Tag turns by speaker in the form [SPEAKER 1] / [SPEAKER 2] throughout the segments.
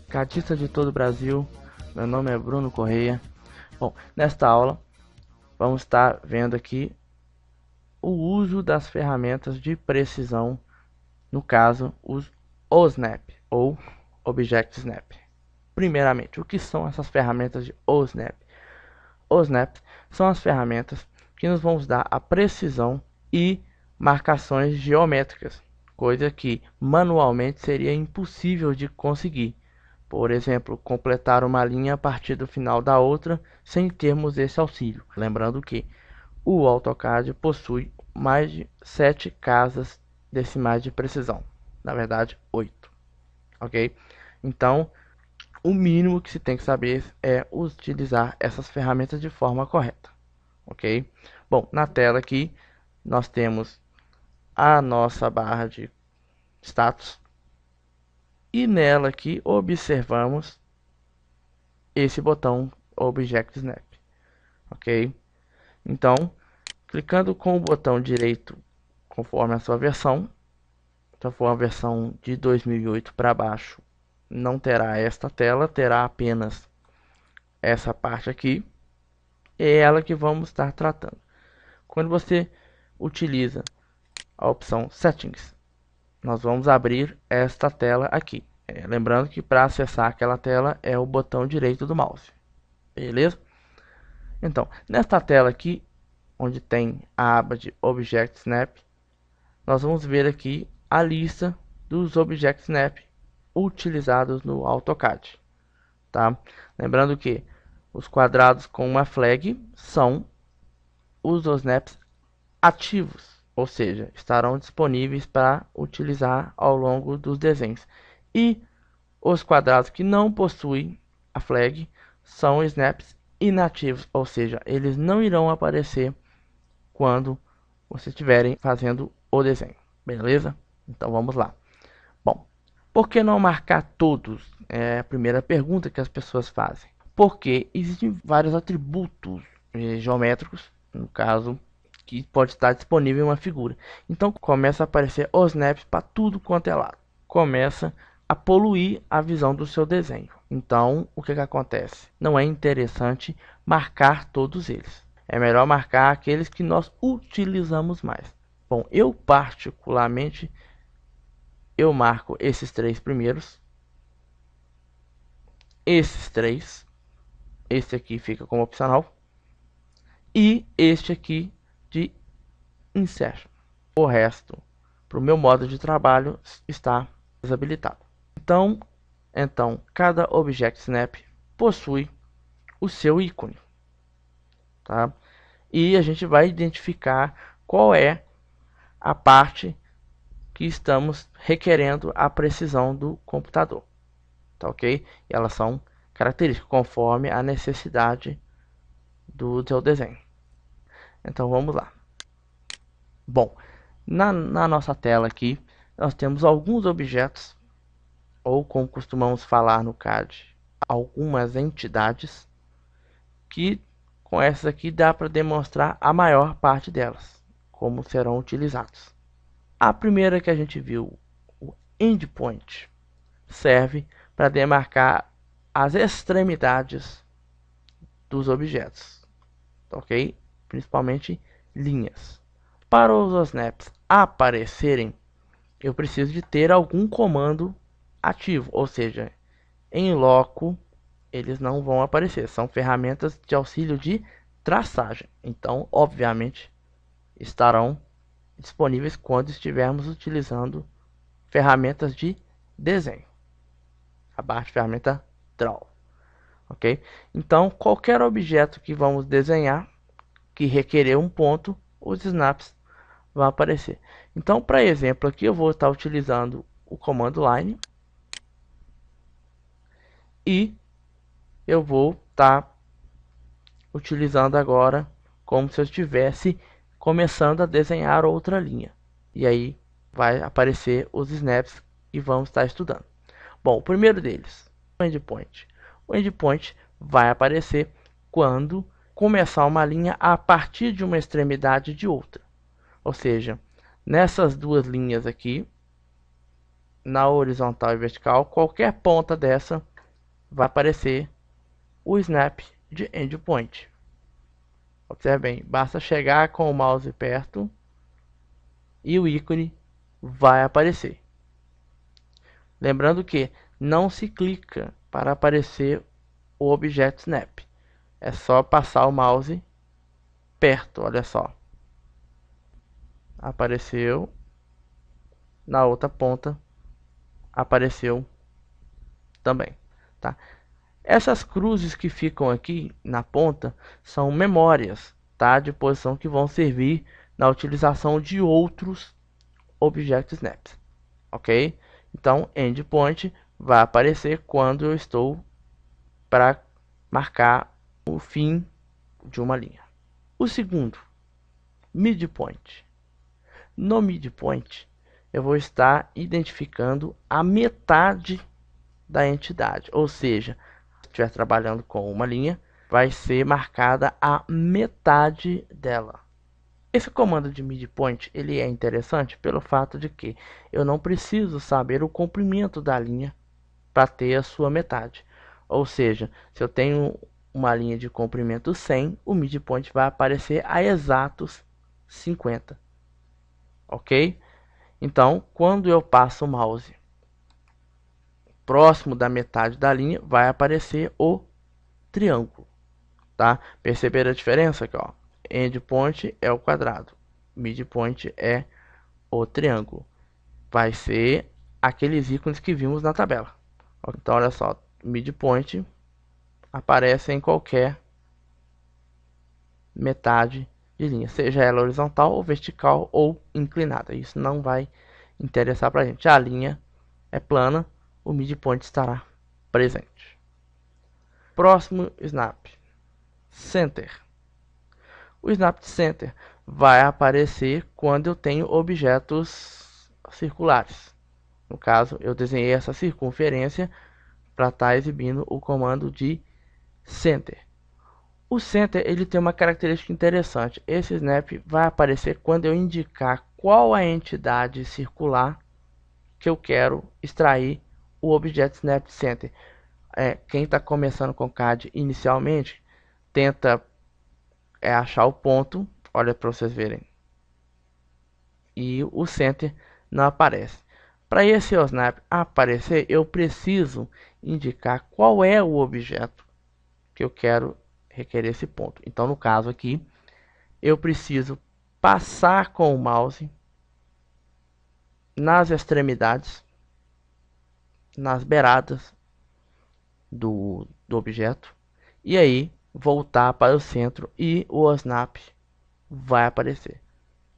[SPEAKER 1] Catista de todo o Brasil, meu nome é Bruno Correia. Bom, nesta aula vamos estar vendo aqui o uso das ferramentas de precisão, no caso os OSNAP ou Object Snap. Primeiramente, o que são essas ferramentas de OSNAP? OSNAP são as ferramentas que nos vão dar a precisão e marcações geométricas, coisa que manualmente seria impossível de conseguir. Por exemplo, completar uma linha a partir do final da outra sem termos esse auxílio. Lembrando que o AutoCAD possui mais de 7 casas decimais de precisão. Na verdade, 8. Ok? Então, o mínimo que se tem que saber é utilizar essas ferramentas de forma correta. Ok? Bom, na tela aqui nós temos a nossa barra de status. E nela aqui observamos esse botão Object Snap, ok? Então, clicando com o botão direito conforme a sua versão, se for a versão de 2008 para baixo, não terá esta tela, terá apenas essa parte aqui, é ela que vamos estar tratando. Quando você utiliza a opção Settings, nós vamos abrir esta tela aqui. Lembrando que para acessar aquela tela é o botão direito do mouse. Beleza? Então, nesta tela aqui, onde tem a aba de Object Snap, nós vamos ver aqui a lista dos Object Snap utilizados no AutoCAD. Tá? Lembrando que os quadrados com uma flag são os snaps ativos, ou seja, estarão disponíveis para utilizar ao longo dos desenhos. E os quadrados que não possuem a flag são snaps inativos, ou seja, eles não irão aparecer quando vocês estiverem fazendo o desenho. Beleza? Então vamos lá. Bom, por que não marcar todos? É a primeira pergunta que as pessoas fazem. Porque existem vários atributos geométricos, no caso, que pode estar disponível em uma figura. Então começa a aparecer os snaps para tudo quanto é lado. Começa a poluir a visão do seu desenho. Então, o que acontece? Não é interessante marcar todos eles. É melhor marcar aqueles que nós utilizamos mais. Bom, eu particularmente, eu marco esses 3 primeiros. Esses 3. Esse aqui fica como opcional. E este aqui de Insertion. O resto, para o meu modo de trabalho, está desabilitado. Então, cada Object Snap possui o seu ícone, tá? E a gente vai identificar qual é a parte que estamos requerendo a precisão do computador, tá ok? E elas são características conforme a necessidade do seu desenho. Então vamos lá. Bom, na nossa tela aqui nós temos alguns objetos, ou como costumamos falar no CAD, algumas entidades, que com essas aqui dá para demonstrar a maior parte delas, como serão utilizados. A primeira que a gente viu, o Endpoint, serve para demarcar as extremidades dos objetos, ok? Principalmente linhas. Para os snaps aparecerem, eu preciso de ter algum comando ativo, ou seja, em loco eles não vão aparecer, são ferramentas de auxílio de traçagem, então obviamente estarão disponíveis quando estivermos utilizando ferramentas de desenho, abaixo de ferramenta Draw, ok? Então qualquer objeto que vamos desenhar que requerer um ponto, os snaps vão aparecer. Então, para exemplo aqui, eu vou estar utilizando o comando line e eu vou estar utilizando agora como se eu estivesse começando a desenhar outra linha. E aí vai aparecer os snaps e vamos estar estudando. Bom, o primeiro deles, o endpoint. O endpoint vai aparecer quando começar uma linha a partir de uma extremidade de outra. Ou seja, nessas duas linhas aqui, na horizontal e vertical, qualquer ponta dessa vai aparecer o snap de endpoint. Observe bem, basta chegar com o mouse perto e o ícone vai aparecer. Lembrando que não se clica para aparecer o objeto snap. É só passar o mouse perto, olha só. Apareceu. Na outra ponta apareceu também, tá? Essas cruzes que ficam aqui na ponta são memórias, tá? De posição que vão servir na utilização de outros objetos snaps, ok? Então, endpoint vai aparecer quando eu estou para marcar o fim de uma linha. O segundo, midpoint. No midpoint, eu vou estar identificando a metade da entidade, ou seja, se estiver trabalhando com uma linha, vai ser marcada a metade dela. Esse comando de midpoint ele é interessante pelo fato de que eu não preciso saber o comprimento da linha para ter a sua metade. Ou seja, se eu tenho uma linha de comprimento 100, o midpoint vai aparecer a exatos 50. Ok? Então, quando eu passo o mouse próximo da metade da linha, vai aparecer o triângulo, tá? Perceberam a diferença aqui, ó? Endpoint é o quadrado, midpoint é o triângulo. Vai ser aqueles ícones que vimos na tabela. Então, olha só, midpoint aparece em qualquer metade de linha, seja ela horizontal ou vertical ou inclinada. Isso não vai interessar para a gente. A linha é plana, o midpoint estará presente. Próximo snap, center. O snap de center vai aparecer quando eu tenho objetos circulares. No caso, eu desenhei essa circunferência para estar exibindo o comando de center. O center ele tem uma característica interessante. Esse snap vai aparecer quando eu indicar qual a entidade circular que eu quero extrair o objeto snap center. Quem está começando com CAD inicialmente tenta achar o ponto, olha para vocês verem, e o center não aparece. Para esse snap aparecer, eu preciso indicar qual é o objeto que eu quero requerer esse ponto. Então, no caso aqui, eu preciso passar com o mouse nas extremidades, nas beiradas do objeto, e aí voltar para o centro e o snap vai aparecer,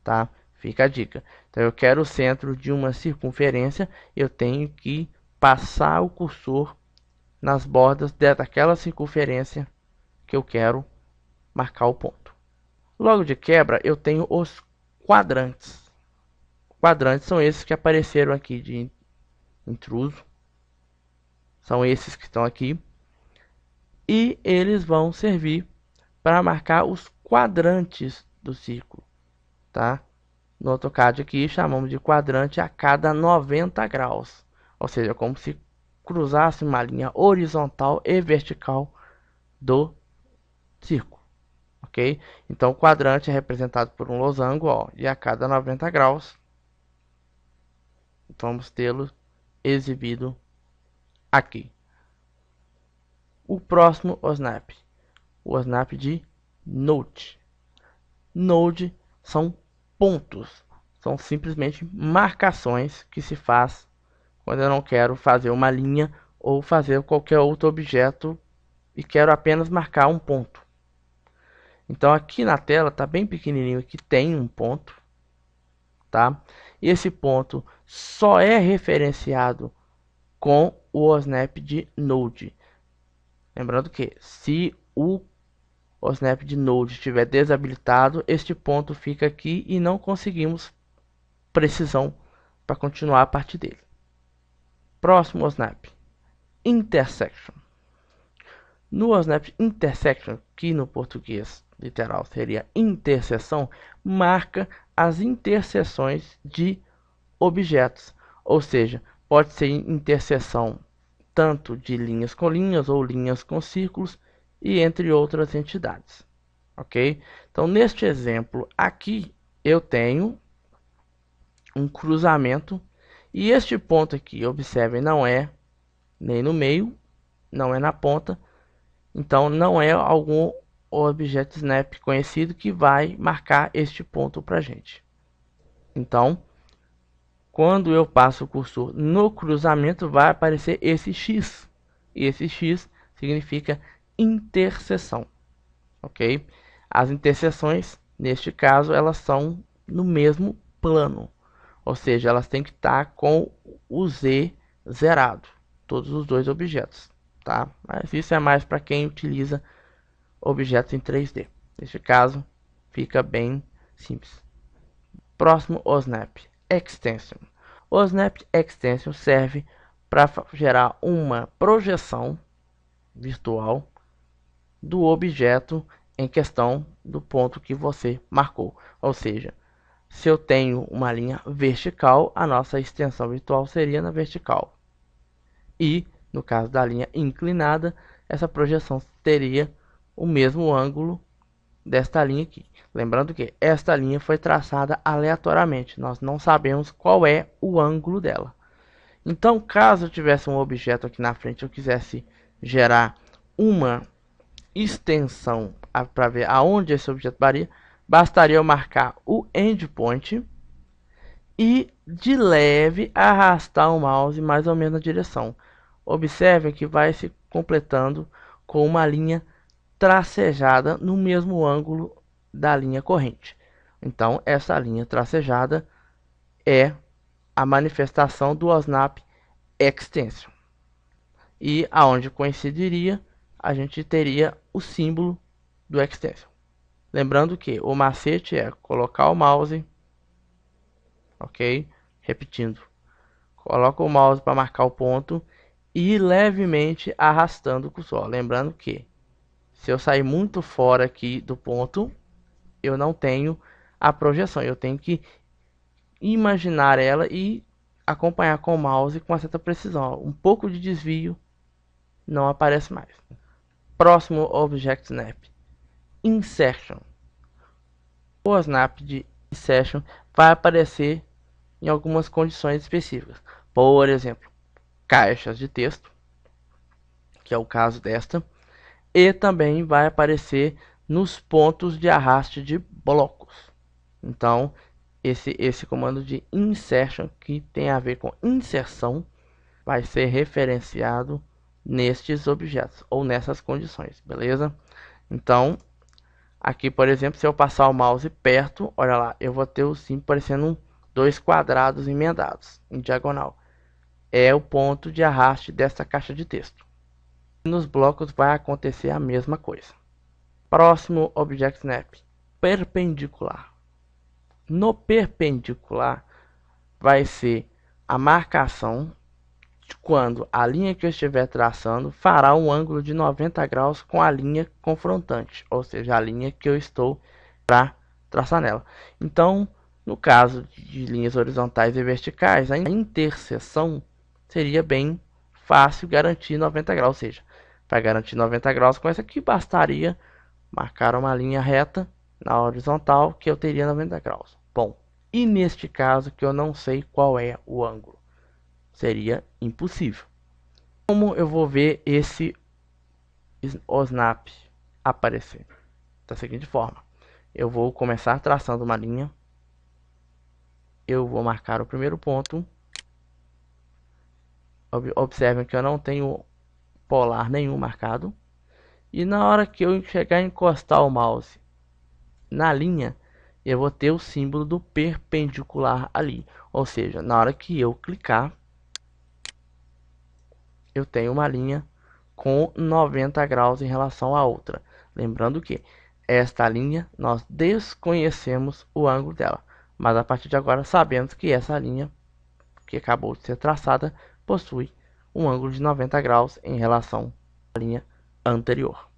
[SPEAKER 1] tá? Fica a dica. Então, eu quero o centro de uma circunferência, eu tenho que passar o cursor nas bordas daquela circunferência que eu quero marcar o ponto. Logo de quebra, eu tenho os quadrantes. Quadrantes são esses que apareceram aqui de intruso. São esses que estão aqui. E eles vão servir para marcar os quadrantes do círculo, tá? No AutoCAD aqui chamamos de quadrante a cada 90 graus. Ou seja, como se cruzasse uma linha horizontal e vertical do círculo. Ok? Então o quadrante é representado por um losango, ó, e a cada 90 graus vamos tê-lo exibido aqui. O próximo o snap de node. Node são pontos, são simplesmente marcações que se faz quando eu não quero fazer uma linha ou fazer qualquer outro objeto e quero apenas marcar um ponto. Então aqui na tela está bem pequenininho que tem um ponto, tá? E esse ponto só é referenciado com o snap de node. Lembrando que se o snap de node estiver desabilitado, este ponto fica aqui e não conseguimos precisão para continuar a partir dele. Próximo snap, intersection. No snap intersection, que no português literal seria interseção, marca as interseções de objetos, ou seja, pode ser interseção tanto de linhas com linhas ou linhas com círculos e entre outras entidades, ok? Então, neste exemplo aqui, eu tenho um cruzamento e este ponto aqui, observem, não é nem no meio, não é na ponta, então não é algum objeto snap conhecido que vai marcar este ponto para gente. Então, quando eu passo o cursor no cruzamento, vai aparecer esse X. E esse X significa interseção, ok? As interseções, neste caso, elas são no mesmo plano. Ou seja, elas têm que estar com o Z zerado. Todos os dois objetos, tá? Mas isso é mais para quem utiliza objetos em 3D. Neste caso, fica bem simples. Próximo, o Snap Extension. O Snap Extension serve para gerar uma projeção virtual do objeto em questão do ponto que você marcou. Ou seja, se eu tenho uma linha vertical, a nossa extensão virtual seria na vertical. E, no caso da linha inclinada, essa projeção teria o mesmo ângulo desta linha aqui. Lembrando que esta linha foi traçada aleatoriamente, nós não sabemos qual é o ângulo dela. Então, caso eu tivesse um objeto aqui na frente, eu quisesse gerar uma extensão para ver aonde esse objeto varia, bastaria eu marcar o endpoint e de leve arrastar o mouse mais ou menos na direção. Observem que vai se completando com uma linha tracejada no mesmo ângulo da linha corrente. Então, essa linha tracejada é a manifestação do OSNAP Extension. E aonde coincidiria, a gente teria o símbolo do Extension. Lembrando que o macete é colocar o mouse, ok? Repetindo, coloca o mouse para marcar o ponto e levemente arrastando o cursor. Lembrando que se eu sair muito fora aqui do ponto, eu não tenho a projeção. Eu tenho que imaginar ela e acompanhar com o mouse com uma certa precisão. Um pouco de desvio não aparece mais. Próximo Object Snap Insertion. O snap de Insertion vai aparecer em algumas condições específicas. Por exemplo, caixas de texto, que é o caso desta, e também vai aparecer nos pontos de arraste de blocos. Então, esse comando de insertion, que tem a ver com inserção, vai ser referenciado nestes objetos ou nessas condições, beleza? Então, aqui, por exemplo, se eu passar o mouse perto, olha lá, eu vou ter o símbolo parecendo dois quadrados emendados em diagonal. É o ponto de arraste dessa caixa de texto. Nos blocos vai acontecer a mesma coisa. Próximo Object Snap perpendicular. No perpendicular vai ser a marcação de quando a linha que eu estiver traçando fará um ângulo de 90 graus com a linha confrontante, ou seja, a linha que eu estou para traçar nela. Então, no caso de linhas horizontais e verticais, a interseção seria bem fácil garantir 90 graus, ou seja, para garantir 90 graus com essa aqui bastaria marcar uma linha reta na horizontal que eu teria 90 graus. Bom, e neste caso que eu não sei qual é o ângulo, seria impossível. Como eu vou ver esse OSNAP aparecer? Da seguinte forma, eu vou começar traçando uma linha, eu vou marcar o primeiro ponto. Observem que eu não tenho polar nenhum marcado. E na hora que eu chegar a encostar o mouse na linha, eu vou ter o símbolo do perpendicular ali. Ou seja, na hora que eu clicar, eu tenho uma linha com 90 graus em relação à outra. Lembrando que esta linha nós desconhecemos o ângulo dela. Mas a partir de agora sabemos que essa linha que acabou de ser traçada possui um ângulo de 90 graus em relação à linha anterior.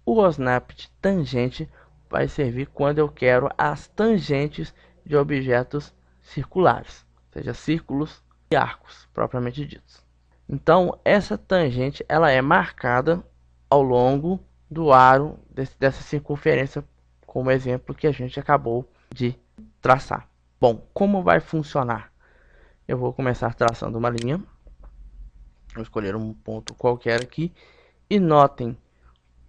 [SPEAKER 1] O OSNAP de tangente vai servir quando eu quero as tangentes de objetos circulares, seja círculos e arcos propriamente ditos. Então, essa tangente ela é marcada ao longo do aro dessa circunferência, como exemplo que a gente acabou de traçar. Bom, como vai funcionar? Eu vou começar traçando uma linha. Vou escolher um ponto qualquer aqui. E notem,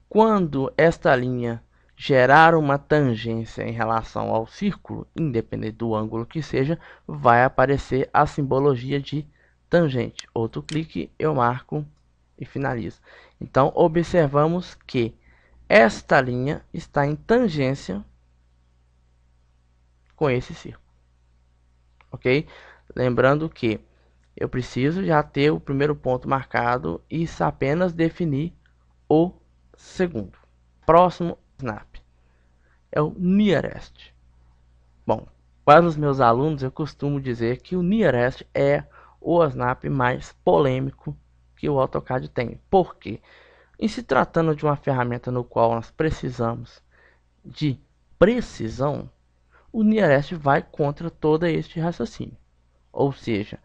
[SPEAKER 1] quando esta linha gerar uma tangência em relação ao círculo, independente do ângulo que seja, vai aparecer a simbologia de tangente. Outro clique, eu marco e finalizo. Então, observamos que esta linha está em tangência com esse círculo. Ok? Lembrando que eu preciso já ter o primeiro ponto marcado e apenas definir o segundo. Próximo snap é o nearest. Bom, para os meus alunos eu costumo dizer que o nearest é o snap mais polêmico que o AutoCAD tem. Por quê? Em se tratando de uma ferramenta no qual nós precisamos de precisão, o nearest vai contra todo este raciocínio. Ou seja,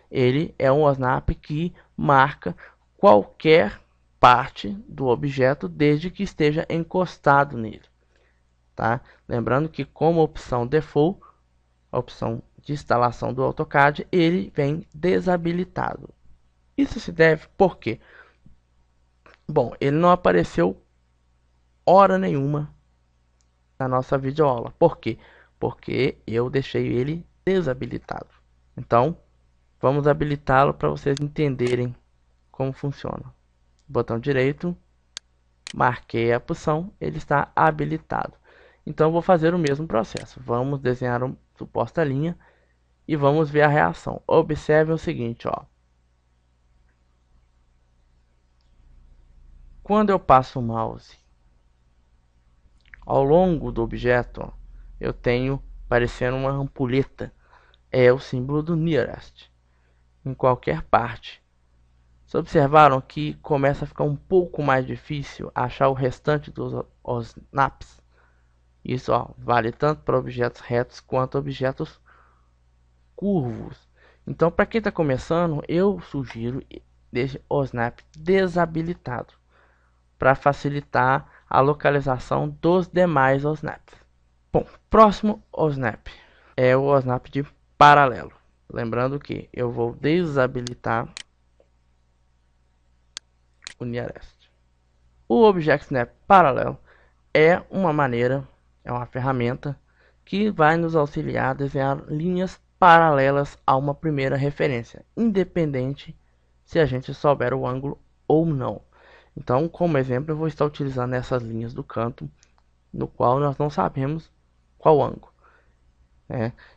[SPEAKER 1] ele é um snap que marca qualquer parte do objeto desde que esteja encostado nele. Tá? Lembrando que como opção default, a opção de instalação do AutoCAD, ele vem desabilitado. Isso se deve por quê? Bom, ele não apareceu hora nenhuma na nossa videoaula. Por quê? Porque eu deixei ele desabilitado. Então, vamos habilitá-lo para vocês entenderem como funciona. Botão direito, marquei a opção, ele está habilitado. Então, vou fazer o mesmo processo. Vamos desenhar uma suposta linha e vamos ver a reação. Observe o seguinte, ó. Quando eu passo o mouse ao longo do objeto, ó, eu tenho parecendo uma ampulheta. É o símbolo do nearest. Em qualquer parte. Vocês observaram que começa a ficar um pouco mais difícil achar o restante dos snaps? Isso, ó, vale tanto para objetos retos quanto objetos curvos. Então, para quem está começando, eu sugiro deixe o snap desabilitado para facilitar a localização dos demais snaps. Bom, próximo snap é o snap de paralelo. Lembrando que eu vou desabilitar o nearest. O Object Snap Parallel é uma maneira, é uma ferramenta que vai nos auxiliar a desenhar linhas paralelas a uma primeira referência, independente se a gente souber o ângulo ou não. Então, como exemplo, eu vou estar utilizando essas linhas do canto, no qual nós não sabemos qual ângulo.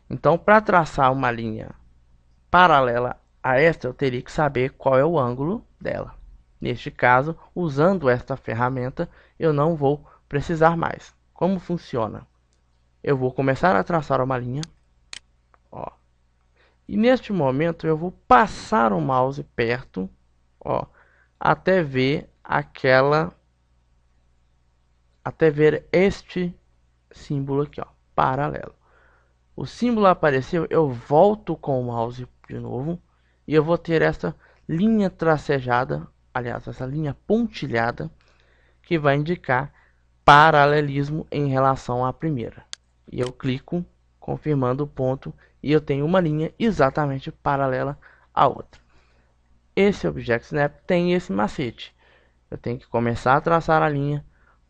[SPEAKER 1] Então, para traçar uma linha paralela a esta, eu teria que saber qual é o ângulo dela. Neste caso, usando esta ferramenta, eu não vou precisar mais. Como funciona? Eu vou começar a traçar uma linha, ó, e neste momento eu vou passar o mouse perto, ó, até ver este símbolo aqui, ó, paralelo. O símbolo apareceu, eu volto com o mouse de novo e eu vou ter essa linha tracejada, aliás, essa linha pontilhada que vai indicar paralelismo em relação à primeira. E eu clico confirmando o ponto e eu tenho uma linha exatamente paralela à outra. Esse Object Snap tem esse macete. Eu tenho que começar a traçar a linha,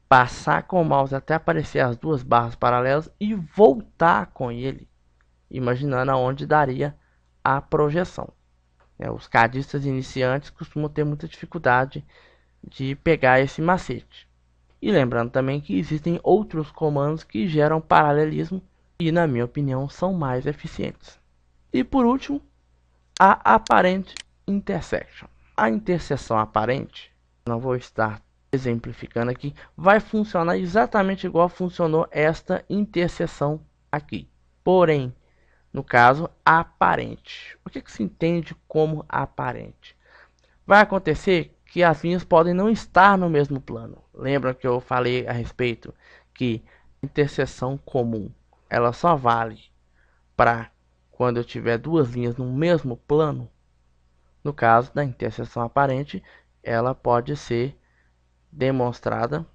[SPEAKER 1] passar com o mouse até aparecer as duas barras paralelas e voltar com ele, imaginando aonde daria a projeção. Os cadistas iniciantes costumam ter muita dificuldade de pegar esse macete. E lembrando também que existem outros comandos que geram paralelismo e, na minha opinião, são mais eficientes. E por último, a Apparent Intersection. A interseção aparente, não vou estar exemplificando aqui, vai funcionar exatamente igual funcionou esta interseção aqui. Porém, no caso, aparente. O que se entende como aparente? Vai acontecer que as linhas podem não estar no mesmo plano. Lembra que eu falei a respeito que interseção comum, ela só vale para quando eu tiver duas linhas no mesmo plano? No caso da interseção aparente, ela pode ser demonstrada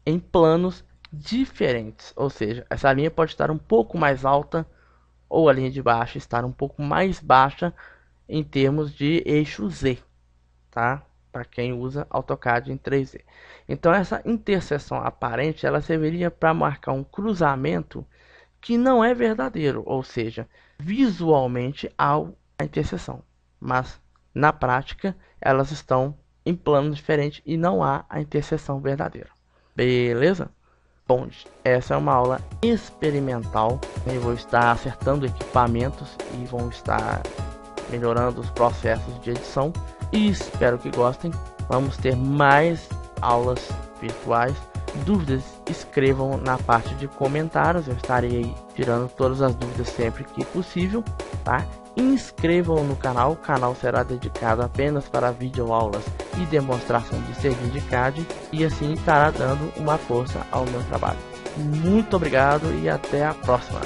[SPEAKER 1] em planos diferentes, ou seja, essa linha pode estar um pouco mais alta ou a linha de baixo estar um pouco mais baixa em termos de eixo Z, tá? Para quem usa AutoCAD em 3D. Então essa interseção aparente ela serviria para marcar um cruzamento que não é verdadeiro, ou seja, visualmente há a interseção, mas na prática elas estão em planos diferentes e não há a interseção verdadeira. Beleza? Bom, essa é uma aula experimental. Eu vou estar acertando equipamentos e vão estar melhorando os processos de edição. E espero que gostem. Vamos ter mais aulas virtuais. Dúvidas, escrevam na parte de comentários. Eu estarei aí tirando todas as dúvidas sempre que possível, tá? Inscrevam no canal. O canal será dedicado apenas para videoaulas e demonstração de serviço de CAD, e assim estará dando uma força ao meu trabalho. Muito obrigado e até a próxima.